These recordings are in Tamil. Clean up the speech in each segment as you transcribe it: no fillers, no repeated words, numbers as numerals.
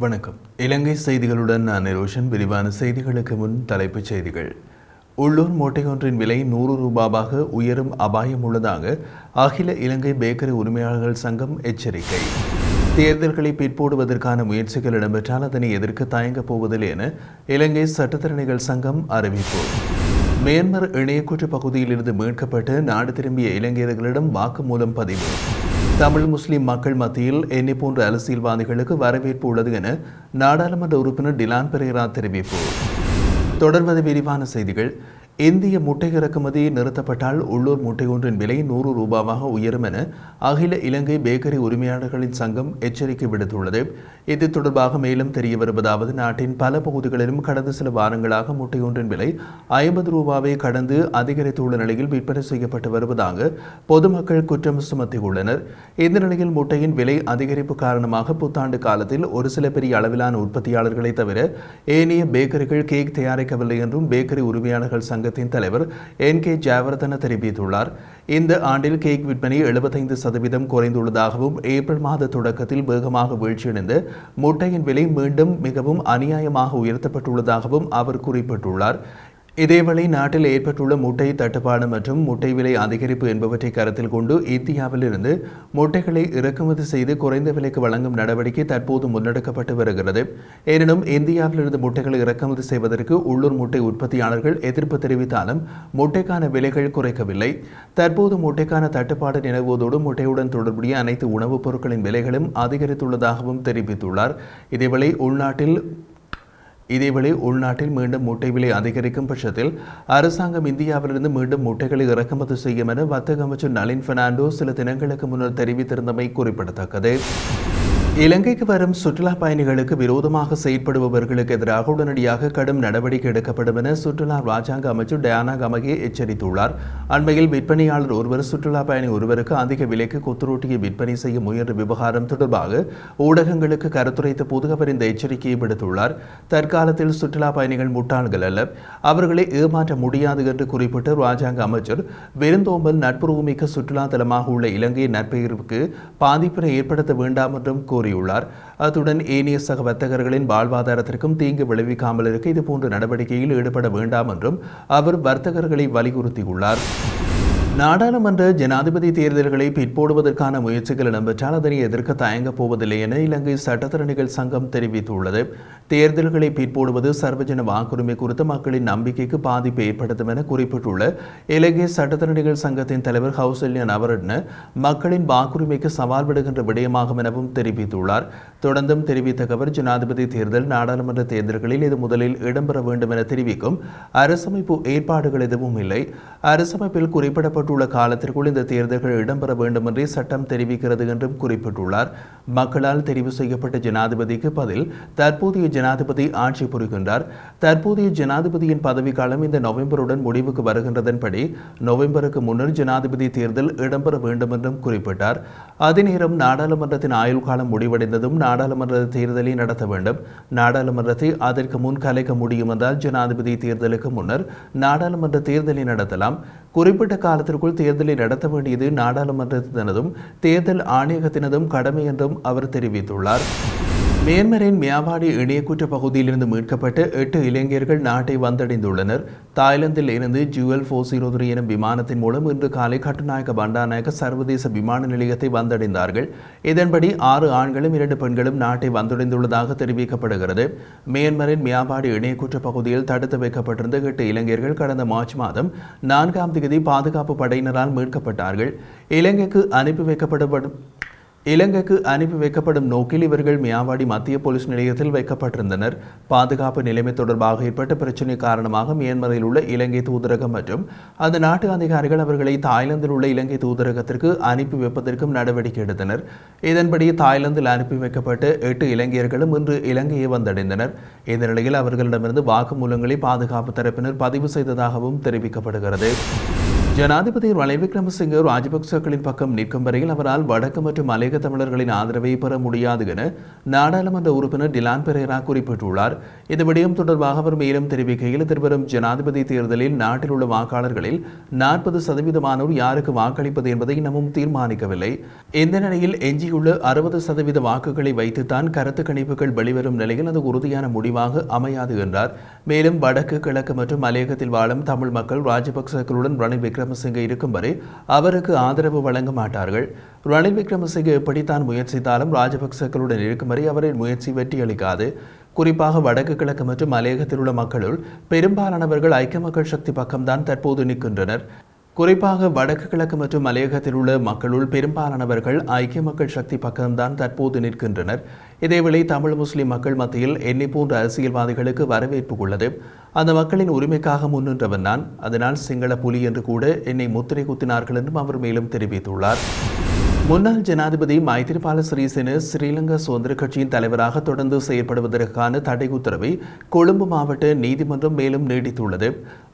வணக்கம். இலங்கை செய்திகளுடன் நான் நிரோஷன். விரிவான செய்திகளுக்கு முன் தலைப்புச் செய்திகள். உள்ளூர் மூட்டையொன்றின் விலை 100 ரூபாவாக உயரும் அபாயம் உள்ளதாக அகில இலங்கை பேக்கரி உரிமையாளர்கள் சங்கம் எச்சரிக்கை. தேர்தல்களை பிற்போடுவதற்கான முயற்சிகள் இடம்பெற்றால் அதனை எதிர்க்க தயங்கப் போவதில்லை என இலங்கை சட்டத்தரணிகள் சங்கம் அறிவிப்பு. மியான்மர் இணையக்குற்று பகுதியிலிருந்து மீட்கப்பட்டு நாடு திரும்பிய இலங்கையர்களிடம் வாக்குமூலம் பதிவு. தமிழ் முஸ்லிம் மக்கள் மத்தியில் என்னை போன்ற அரசியல்வாதிகளுக்கு வரவேற்பு உள்ளது என நாடாளுமன்ற உறுப்பினர் டிலான் பெரேரா தெரிவிப்பு. தொடர்வது விரிவான செய்திகள். இந்திய முட்டை இறக்குமதி நிறுத்தப்பட்டால் உள்ளூர் முட்டை ஒன்றின் விலை 100 ரூபாவாக உயரும் என அகில இலங்கை பேக்கரி உரிமையாளர்களின் சங்கம் எச்சரிக்கை விடுத்துள்ளது. இது தொடர்பாக மேலும் தெரிய வருவதாவது, நாட்டின் பல பகுதிகளிலும் கடந்த சில வாரங்களாக முட்டை ஒன்றின் விலை 50 ரூபாவை கடந்து அதிகரித்துள்ள நிலையில் விற்பனை செய்யப்பட்டு வருவதாக பொதுமக்கள் குற்றம் சுமத்தியுள்ளனர். இந்த நிலையில் முட்டையின் விலை அதிகரிப்பு காரணமாக புத்தாண்டு காலத்தில் ஒரு சில பெரிய அளவிலான உற்பத்தியாளர்களை தவிர ஏனைய பேக்கரிகள் கேக் தயாரிக்கவில்லை என்றும் பேக்கரி உரிமையாளர்கள் சங்கத்தின் தலைவர் NK ஜெயவர்தன தெரிவித்துள்ளார். இந்த ஆண்டில் கேக் விற்பனை 75% குறைந்துள்ளதாகவும் ஏப்ரல் மாத தொடக்கத்தில் வேகமாக வீழ்ச்சியடைந்த முட்டையின் விலை மீண்டும் மிகவும் அநியாயமாக உயர்த்தப்பட்டுள்ளதாகவும் அவர் குறிப்பிட்டுள்ளார். இதேவேளை நாட்டில் ஏற்பட்டுள்ள முட்டை தட்டுப்பாடு மற்றும் முட்டை விலை அதிகரிப்பு என்பவற்றை கருத்தில் கொண்டு இந்தியாவிலிருந்து முட்டைகளை இறக்குமதி செய்து குறைந்த விலைக்கு வழங்கும் நடவடிக்கை தற்போது முன்னெடுக்கப்பட்டு வருகிறது. எனினும் இந்தியாவிலிருந்து முட்டைகளை இறக்குமதி செய்வதற்கு உள்ளூர் முட்டை உற்பத்தியாளர்கள் எதிர்ப்பு தெரிவித்தாலும் முட்டைக்கான விலைகள் குறைக்கவில்லை. தற்போது முட்டைக்கான தட்டுப்பாடு நிலவுவதோடு முட்டையுடன் தொடர்புடைய அனைத்து உணவுப் பொருட்களின் விலைகளும் அதிகரித்துள்ளதாகவும் தெரிவித்துள்ளார். இதேவேளை உள்நாட்டில் மீண்டும் முட்டை விலை அதிகரிக்கும் பட்சத்தில் அரசாங்கம் இந்தியாவிலிருந்து மீண்டும் முட்டைகளை இறக்குமதி செய்யும் என வர்த்தக அமைச்சர் நளின் பெர்னாண்டோ சில தினங்களுக்கு முன்னர் தெரிவித்திருந்தமை குறிப்பிடத்தக்கது. இலங்கைக்கு வரும் சுற்றுலா பயணிகளுக்கு விரோதமாக செயற்படுபவர்களுக்கு எதிராக உடனடியாக கடும் நடவடிக்கை எடுக்கப்படும் என சுற்றுலா ராஜாங்க அமைச்சர் டயானா கமகே எச்சரித்துள்ளார். அண்மையில் விற்பனையாளர் ஒருவர் சுற்றுலா பயணி ஒருவருக்கு அதிக விலைக்கு கொத்துரோட்டியை விற்பனை செய்ய முயன்ற விவகாரம் தொடர்பாக ஊடகங்களுக்கு கருத்துரைத்த போது அவர் இந்த எச்சரிக்கையை விடுத்துள்ளார். தற்காலத்தில் சுற்றுலா பயணிகள் முட்டாள்கள் அல்ல, அவர்களை ஏமாற்ற முடியாது என்று குறிப்பிட்ட ராஜாங்க அமைச்சர் விருந்தோம்பல் நட்புறவுமிக்க சுற்றுலா தலமாக உள்ள இலங்கையின் நற்பெயருக்கு பாதிப்பினை ஏற்படுத்த வேண்டாம் என்றும் கூறியுள்ளார். அத்துடன் ஏனைய சக வர்த்தகர்களின் வாழ்வாதாரத்திற்கும் தீங்கு விளைவிக்காமல் இருக்க இதுபோன்ற நடவடிக்கையில் ஈடுபட வேண்டாம் என்றும் அவர் வர்த்தகர்களை வலியுறுத்தியுள்ளார். நாடாளுமன்ற ஜனாதிபதி தேர்தல்களை பிற்போடுவதற்கான முயற்சிகள் இடம்பெற்றால் அதனை எதிர்க்க தயங்கப் போவதில்லை என இலங்கை சட்டத்தரணிகள் சங்கம் தெரிவித்துள்ளது. தேர்தல்களை பிற்போடுவது சர்வஜன வாக்குரிமை குறித்த மக்களின் நம்பிக்கைக்கு பாதிப்பை ஏற்படுத்தும் என குறிப்பிட்டுள்ள இலங்கை சட்டத்தரணிகள் சங்கத்தின் தலைவர் கௌசல்யா நவரட்ன மக்களின் வாக்குரிமைக்கு சவால் விடுகின்ற விடயமாகும் எனவும் தெரிவித்துள்ளார். தொடர்ந்தும் தெரிவித்த அவர், ஜனாதிபதி தேர்தல் நாடாளுமன்ற தேர்தல்களில் இது முதலில் இடம்பெற வேண்டும் என தெரிவிக்கும் அரசமைப்பு ஏற்பாடுகள் எதுவும் இல்லை. அரசமைப்பில் குறிப்பிடப்பட்ட காலத்திற்குள் இந்த தேர்தல்கள் இடம்பெற வேண்டும் என்றே சட்டம் தெரிவிக்கிறது என்றும் குறிப்பிட்டுள்ளார். மக்களால் தெரிவு செய்யப்பட்ட ஜனாதிபதிக்கு பதில் தற்போதைய ஜனாதிபதி ஆட்சி புரிகின்றார். தற்போதைய ஜனாதிபதியின் பதவிக்காலம் இந்த நவம்பருடன் முடிவுக்கு வருகின்றதன்படி நவம்பருக்கு முன்னர் ஜனாதிபதி தேர்தல் இடம்பெற வேண்டும் என்றும் குறிப்பிட்டார். அதே நேரம் நாடாளுமன்றத்தின் ஆயுள் காலம் முடிவடைந்ததும் நாடாளுமன்ற தேர்தலை நடத்த வேண்டும். நாடாளுமன்றத்தை அதற்கு முன் கலைக்க முடியும் என்றால் ஜனாதிபதி தேர்தலுக்கு முன்னர் நாடாளுமன்ற தேர்தலை நடத்தலாம். குறிப்பிட்ட காலத்திற்குள் தேர்தலை நடத்த வேண்டியது நாடாளுமன்றத்தினதும் தேர்தல் ஆணையகத்தினதும் கடமை என்றும் அவர் தெரிவித்துள்ளார். மியான்மரின் மியாவாடி இணையக்குற்ற பகுதியிலிருந்து மீட்கப்பட்ட 8 இளைஞர்கள் நாட்டை வந்தடைந்துள்ளனர். தாய்லாந்தில் இருந்து ஜுவல் 403 எனும் விமானத்தின் மூலம் இன்று காலை கட்டுநாயக்க பண்டாநாயக்க சர்வதேச விமான நிலையத்தை வந்தடைந்தார்கள். இதன்படி 6 ஆண்களும் 2 பெண்களும் நாட்டை வந்தடைந்துள்ளதாக தெரிவிக்கப்படுகிறது. மியான்மரின் மியாவாடி இணையக்குற்ற பகுதியில் தடுத்து வைக்கப்பட்டிருந்த 8 இளைஞர்கள் கடந்த மார்ச் மாதம் 4ஆம் தேதி பாதுகாப்பு படையினரால் மீட்கப்பட்டார்கள். இலங்கைக்கு அனுப்பி வைக்கப்படும் நோக்கில் இவர்கள் மியாவாடி மத்திய போலீஸ் நிலையத்தில் வைக்கப்பட்டிருந்தனர். பாதுகாப்பு நிலைமை தொடர்பாக ஏற்பட்ட பிரச்சினை காரணமாக மியான்மரில் உள்ள இலங்கை தூதரகம் மற்றும் அந்த நாட்டு அதிகாரிகள் அவர்களை தாய்லாந்தில் உள்ள இலங்கை தூதரகத்திற்கு அனுப்பி வைப்பதற்கும் நடவடிக்கை எடுத்தனர். இதன்படி தாய்லாந்தில் அனுப்பி வைக்கப்பட்ட 8 இலங்கையர்களும் இன்று இலங்கையை வந்தடைந்தனர். இந்த நிலையில் அவர்களிடமிருந்து வாக்குமூலங்களை பாதுகாப்பு தரப்பினர் பதிவு செய்ததாகவும் தெரிவிக்கப்படுகிறது. ஜனாதிபதி ரணில் விக்ரமசிங்கே ராஜபக்சக்களின் பக்கம் நிற்கும் வரையில் அவரால் வடக்கு மற்றும் மலையக தமிழர்களின் ஆதரவை பெற முடியாது என நாடாளுமன்ற உறுப்பினர் டிலான் பெரேரா குறிப்பிட்டுள்ளார். இந்த விடயம் தொடர்பாக அவர் மேலும் தெரிவிக்கையில், எதிர்வரும் ஜனாதிபதி தேர்தலில் நாட்டில் உள்ள வாக்காளர்களில் 40% யாருக்கு வாக்களிப்பது என்பதை இன்னமும் தீர்மானிக்கவில்லை. இந்த நிலையில் எஞ்சியுள்ள 60% வாக்குகளை வைத்துத்தான் கருத்து கணிப்புகள் வெளிவரும் நிலையில் அது உறுதியான முடிவாக அமையாது என்றார். மேலும் வடக்கு, கிழக்கு மற்றும் மலையகத்தில் வாழும் தமிழ் மக்கள் ராஜபக்சக்களுடன் ரணில் விக்ரமசிங்கே இருக்கும் வரை அவருக்கு ஆதரவு வழங்க மாட்டார்கள். ரணில் விக்ரமசிங்கே எப்படித்தான் முயற்சித்தாலும் ராஜபக்சக்களுடன் இருக்கும் வரை அவரின் முயற்சி வெற்றியளிக்காது. குறிப்பாக வடக்கு, கிழக்கு மற்றும் மலையகத்தில் உள்ள மக்களுள் பெரும்பாலானவர்கள் ஐக்கிய மக்கள் சக்தி பக்கம்தான் தற்போது நிற்கின்றனர். குறிப்பாக வடக்கு, கிழக்கு மற்றும் மலையகத்தில் உள்ள மக்களுள் பெரும்பாலானவர்கள் ஐக்கிய மக்கள் சக்தி பக்கம்தான் தற்போது நிற்கின்றனர். இதேவேளை தமிழ் முஸ்லிம் மக்கள் மத்தியில் என்னை போன்ற அரசியல்வாதிகளுக்கு வரவேற்பு உள்ளது. அந்த மக்களின் உரிமைக்காக முன்னின்றவன் நான். அதனால் சிங்கள புலி என்று கூட என்னை முத்திரை குத்தினார்கள் என்றும் அவர் மேலும் தெரிவித்துள்ளார். முன்னாள் ஜனாதிபதி மைத்திரிபால சிறிசேன ஸ்ரீலங்கா சுதந்திர கட்சியின் தலைவராக தொடர்ந்து செயற்படுவதற்கான தடை உத்தரவை கொழும்பு மாவட்ட நீதிமன்றம் மேலும் நீடித்துள்ளது.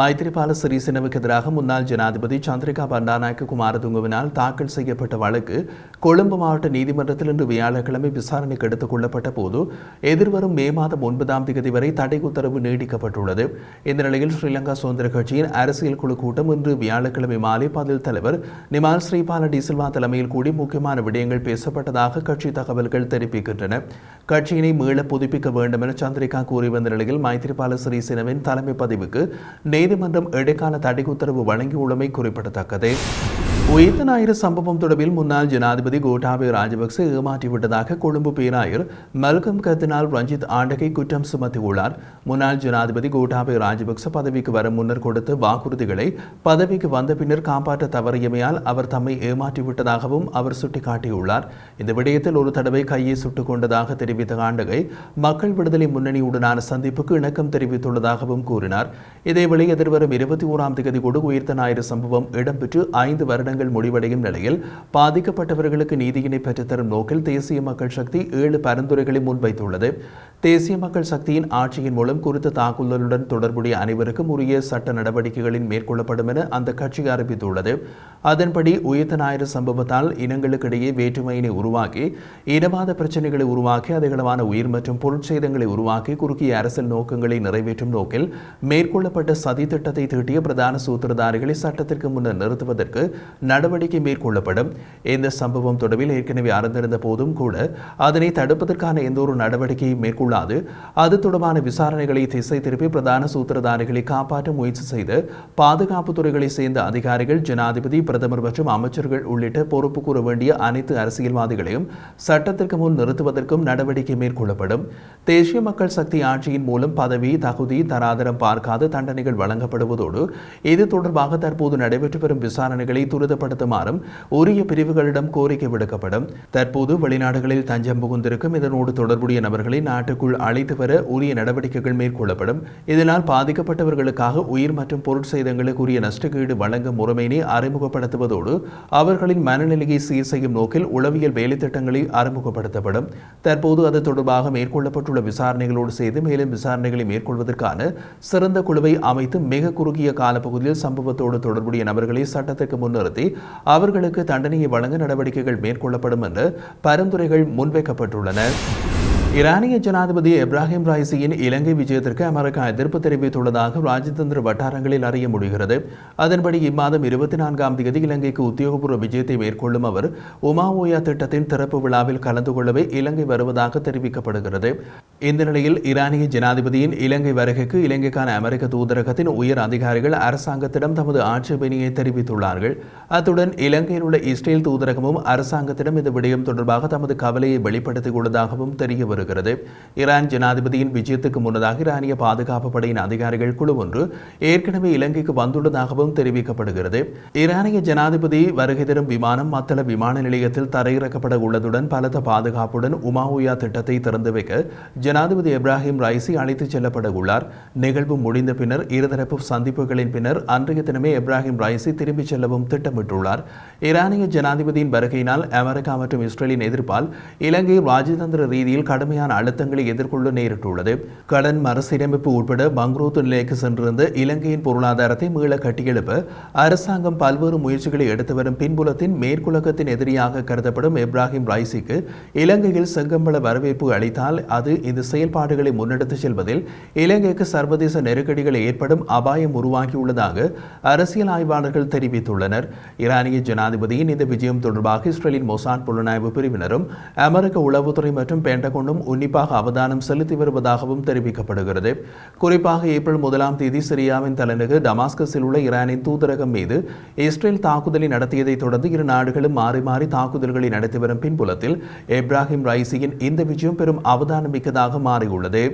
மைத்திரிபால சிறிசேனவுக்கு எதிராக முன்னாள் ஜனாதிபதி சந்திரிகா பண்டாநாயக்க குமாரதுங்கவினால் தாக்கல் செய்யப்பட்ட வழக்கு கொழும்பு மாவட்ட நீதிமன்றத்தில் இன்று வியாழக்கிழமை விசாரணைக்கு எடுத்துக் கொள்ளப்பட்ட போது எதிர்வரும் மே மாதம் 9ஆம் தேதி வரை தடை உத்தரவு நீடிக்கப்பட்டுள்ளது. இந்த நிலையில் ஸ்ரீலங்கா சுதந்திர கட்சியின் அரசியல் குழு கூட்டம் இன்று வியாழக்கிழமை மாலை பதில் தலைவர் நிமால் ஸ்ரீபால டி சில்வா தலைமையில் கூடி முக்கியமான விடயங்கள் பேசப்பட்டதாக கட்சி தகவல்கள் தெரிவிக்கின்றன. கட்சியினை மீள புதுப்பிக்க வேண்டும் என சந்திரிகா கூறி வந்த நிலையில் மைத்திரிபால சிறிசேனவின் தலைமை பதிவுக்கு நீதிமன்றம் இடைக்கால தடை உத்தரவு வழங்கியுள்ளமை குறிப்பிடத்தக்கது. உயிர்த்த ஞாயிறு சம்பவம் தொடர்பில் முன்னாள் ஜனாதிபதி கோட்டாபய ராஜபக்ச ஏமாற்றிவிட்டதாக கொழும்பு பேராயர் மல்கம் கர்தினால் ரஞ்சித் ஆண்டகை குற்றம் சுமத்தியுள்ளார். முன்னாள் ஜனாதிபதி கோட்டாபய ராஜபக்ச பதவிக்கு வர முன்னர் கொடுத்த வாக்குறுதிகளை பதவிக்கு வந்த பின்னர் காப்பாற்ற தவறியமையால் அவர் தம்மை ஏமாற்றிவிட்டதாகவும் அவர் சுட்டிக்காட்டியுள்ளார். இந்த விடயத்தில் ஒரு தடவை கையை சுட்டுக் கொண்டதாக தெரிவித்த ஆண்டகை மக்கள் விடுதலை முன்னணியுடனான சந்திப்புக்கு இணக்கம் தெரிவித்துள்ளதாகவும் கூறினார். இதேவேளை எதிர்வரும் 21ஆம் தேதி கூட உயிர்த்த ஞாயிறு சம்பவம் இடம்பெற்று 5 வருடங்கள் முடிவடையும் நிலையில் பாதிக்கப்பட்டவர்களுக்கு நீதியினை பெற்றுத்தரும் நோக்கில் தேசிய மக்கள் சக்தி 7 பரிந்துரைகளை முன்வைத்துள்ளது. தேசிய மக்கள் சக்தியின் ஆட்சியின் மூலம் குறித்த தாக்குதலுடன் தொடர்புடைய அனைவருக்கும் உரிய சட்ட நடவடிக்கைகளின் மேற்கொள்ளப்படும் என அந்த கட்சி அறிவித்துள்ளது. அதன்படி உயிர்த்த ஞாயிறு சம்பவத்தால் இனங்களுக்கிடையே வேற்றுமையினை உருவாக்கி இனவாத பிரச்சனைகளை உருவாக்கி அதிகளவான உயிர் மற்றும் பொருட்சேதங்களை உருவாக்கி குறுகிய அரசியல் நோக்கங்களை நிறைவேற்றும் நோக்கில் மேற்கொள்ளப்பட்ட சதி திட்டத்தை தீட்டிய பிரதான சூத்திரதாரிகளை சட்டத்திற்கு முன்னர் நிறுத்துவதற்கு நடவடிக்கை மேற்கொள்ளப்படும். இந்த சம்பவம் தொடர்பில் ஏற்கனவே அறிந்திருந்த போதும் கூட அதனை தடுப்பதற்கான எந்த ஒரு நடவடிக்கையை மேற்கொள்ளாது அது தொடர்பான விசாரணைகளை திசை திருப்பி பிரதான சூத்திரதாரிகளை காப்பாற்ற முயற்சி செய்து பாதுகாப்பு துறைகளை சேர்ந்த அதிகாரிகள், ஜனாதிபதி, பிரதமர் மற்றும் அமைச்சர்கள் உள்ளிட்ட பொறுப்பு கூற வேண்டிய அனைத்து அரசியல்வாதிகளையும் சட்டத்திற்கு முன் நிறுத்துவதற்கும் நடவடிக்கை மேற்கொள்ளப்படும். தேசிய மக்கள் சக்தி ஆட்சியின் மூலம் பதவி, தகுதி, தராதரம் பார்க்காத தண்டனைகள் வழங்கப்படுவதோடு இது தொடர்பாக தற்போது நடைபெற்று வரும் விசாரணைகளை துரிதப்படுத்துமாறும் உரிய பிரிவுகளிடம் கோரிக்கை விடுக்கப்படும். தற்போது வெளிநாடுகளில் தஞ்சம் புகுந்திருக்கும் இதனோடு தொடர்புடைய நபர்களை நாட்டுக்குள் அழைத்து வர உரிய நடவடிக்கைகள் மேற்கொள்ளப்படும். இதனால் பாதிக்கப்பட்டவர்களுக்காக உயிர் மற்றும் பொருட்சேதங்களுக்கு உரிய நஷ்டஈடு வழங்கும் முறைமையினை அறிமுகப்படுத்துவதோடு அவர்களின் மனநிலையை சீர் செய்யும் நோக்கில் உளவியல் வேலை திட்டங்களை அறிமுகப்படுத்தப்படும். தற்போது அது தொடர்பாக மேற்கொள்ளப்பட்டுள்ள விசாரணைகளோடு செய்து மேலும் விசாரணைகளை மேற்கொள்வதற்கான சிறந்த குழுவை அமைத்து மிக குறுகிய காலப்பகுதியில் சம்பவத்தோடு தொடர்புடைய நபர்களை சட்டத்திற்கு முன்னிறுத்தி அவர்களுக்கு தண்டனையை வழங்க நடவடிக்கைகள் மேற்கொள்ளப்படும் என்று பரிந்துரைகள் முன்வைக்கப்பட்டுள்ளன. ஈரானிய ஜனாதிபதி இப்ராஹிம் ரைசியின் இலங்கை விஜயத்திற்கு அமெரிக்கா எதிர்ப்பு தெரிவித்துள்ளதாக ராஜதந்திர வட்டாரங்களில் அறிய முடிகிறது. அதன்படி இம்மாதம் 24ஆம் தேதி இலங்கைக்கு உத்தியோகபூர்வ விஜயத்தை மேற்கொள்ளும் அவர் உமாவோயா திட்டத்தின் திறப்பு விழாவில் கலந்து கொள்ளவே இலங்கை வருவதாக தெரிவிக்கப்படுகிறது. இந்த நிலையில் ஈரானிய ஜனாதிபதியின் இலங்கை வருகைக்கு இலங்கைக்கான அமெரிக்க தூதரகத்தின் உயர் அதிகாரிகள் அரசாங்கத்திடம் தமது ஆட்சேபனையை தெரிவித்துள்ளார்கள். அத்துடன் இலங்கையில் உள்ள இஸ்ரேல் தூதரகமும் அரசாங்கத்திடம் இந்த விடயம் தொடர்பாக தமது கவலையை வெளிப்படுத்தியுள்ளதாகவும் தெரிய வருகிறது. ஈரான் ஜனாதிபதியின் விஜயத்துக்கு முன்னதாக ஈரானிய பாதுகாப்பு படையின் அதிகாரிகள் குழு ஒன்று ஏற்கனவே இலங்கைக்கு வந்துள்ளதாகவும் தெரிவிக்கப்படுகிறது. ஈரானிய ஜனாதிபதி வருகை தரும் விமானம் மத்தள விமான நிலையத்தில் தரையிறக்கப்பட உள்ளதுடன் பலத்த பாதுகாப்புடன் உமாவுயா திட்டத்தை திறந்து வைக்க ஜனாதிபதி இப்ராஹிம் ரைசி அழைத்துச் செல்லப்பட உள்ளார். நிகழ்வு முடிந்த பின்னர் இருதரப்பு சந்திப்புகளின் பின்னர் அன்றைய தினமே இப்ராஹிம் ரைசி திரும்பிச் செல்லவும் திட்டமிட்டுள்ளார். ஈரானிய ஜனாதிபதியின் வருகையினால் அமெரிக்கா மற்றும் இஸ்ரேலின் எதிர்ப்பால் இலங்கை ராஜதந்திர ரீதியில் கடுமையான கடுமையான அழுத்தங்களை எதிர்கொள்ள நேரிட்டுள்ளது. கடன் மறுசீரமைப்பு உட்பட பங்குரோத்து நிலைக்கு சென்றிருந்த இலங்கையின் பொருளாதாரத்தை மீள கட்டியெழுப்ப அரசாங்கம் பல்வேறு முயற்சிகளை எடுத்து வரும் பின்புலத்தின் மேற்குலகத்தின் எதிரியாக கருதப்படும் எப்ராஹிம் ரைசிக்கு இலங்கையில் செங்கம்பள வரவேற்பு அளித்தால் அது இந்த செயல்பாடுகளை முன்னெடுத்துச் செல்வதில் இலங்கைக்கு சர்வதேச நெருக்கடிகள் ஏற்படும் அபாயம் உருவாகியுள்ளதாக அரசியல் ஆய்வாளர்கள் தெரிவித்துள்ளனர். ஈரானிய ஜனாதிபதியின் இந்த விஜயம் தொடர்பாக இஸ்ரேலின் மொசாட் புலனாய்வு பிரிவினரும் அமெரிக்க உளவுத்துறை மற்றும் பென்டகனும் உன்னிப்பாக அவதானம் செலுத்தி வருவதாகவும் தெரிவிக்கப்படுகிறது. குறிப்பாக ஏப்ரல் 1ஆம் தேதி சிரியாவின் தலைநகர் டமாஸ்கஸில் உள்ள ஈரானின் தூதரகம் மீது இஸ்ரேல் தாக்குதலை நடத்தியதை தொடர்ந்து இரு நாடுகளும் மாறி மாறி தாக்குதல்களை நடத்தி வரும் பின்புலத்தில் எப்ராஹிம் ரைசியின் இந்த விஜயம் பெரும் அவதானம் மிக்கதாக மாறியுள்ளது.